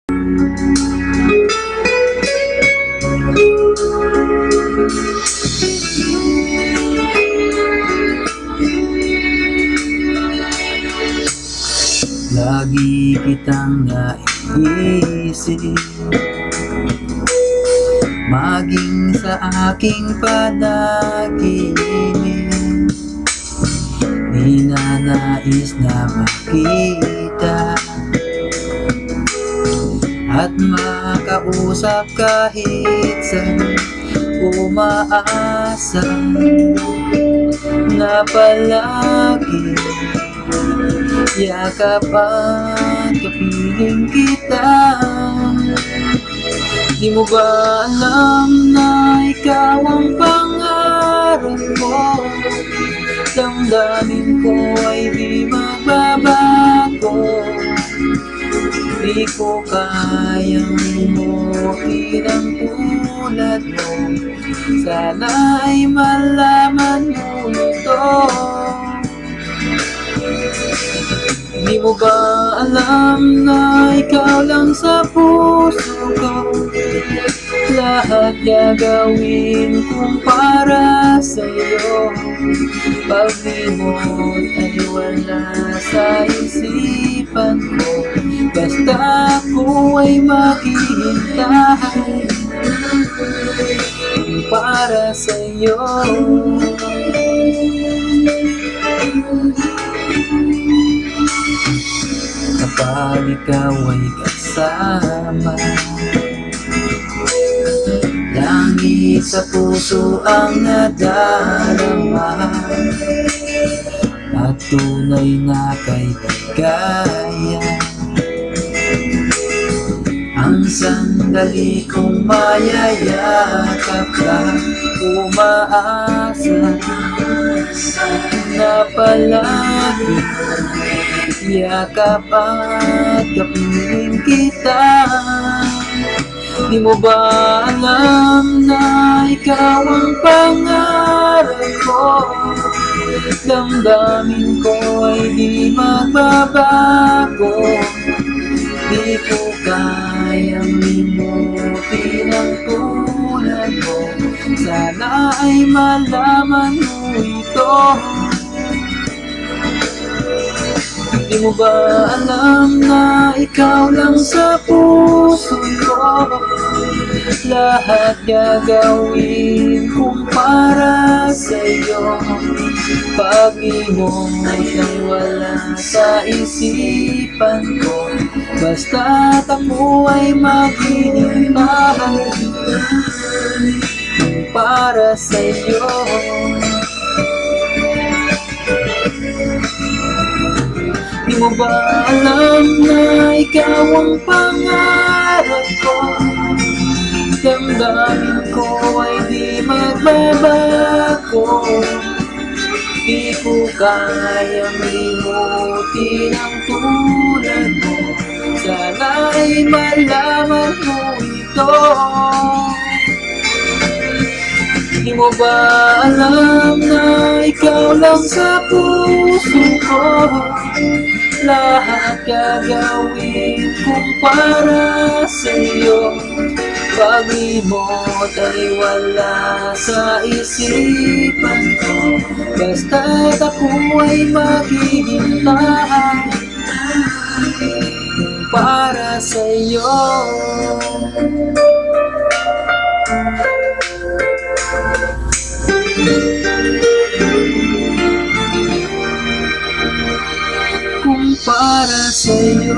Lagi kitang naiisip, maging sa aking panaginip. Di na nais na makita at makausap kahit saan. Umaasa na palagi yakap at kapiling kita. Di mo ba alam na ikaw ang pangarap ko? Damdamin ko ay di magbabago. Di ko kayang limutin ang tulad mo. Sana ay malaman mo ito. Di mo ba alam na ikaw lang sa puso ko? Lahat gagawin kong para sa'yo. Pag-limot ay wala sa isipan ko. Basta ako ay maghihintay para sa'yo. Kapag ikaw ay kasama, langit sa puso ang nadarama, at tunay na kaibigayan. Ang sandali kong mayayakap ka, umaasa na palagi yakap at kapiling kita. Di mo ba alam na ikaw ang pangarap ko? Damdamin ko ay di magbabago. Di ko kayang limutin ang tulad mo. Sana ay malaman mo ito. Di mo ba alam na ikaw lang sa puso ko? Lahat gagawin kong para sa'yo. Pag-imong ay wala sa isipan ko. Basta't ako ay maghihintay para sa'yo. Di mo ba alam na ikaw ang pangarap ko? Damdamin ko ay di magbabago. Di ko kayang limutin ang tulad mo. Sana ay malaman mo ito. Di mo ba alam na ikaw lang sa puso ko? Lahat gagawin kong para sa'yo. Pag-imot ay wala sa isipan ko. Basta't ako ay maghihintay para sa'yo. Kung para sa'yo.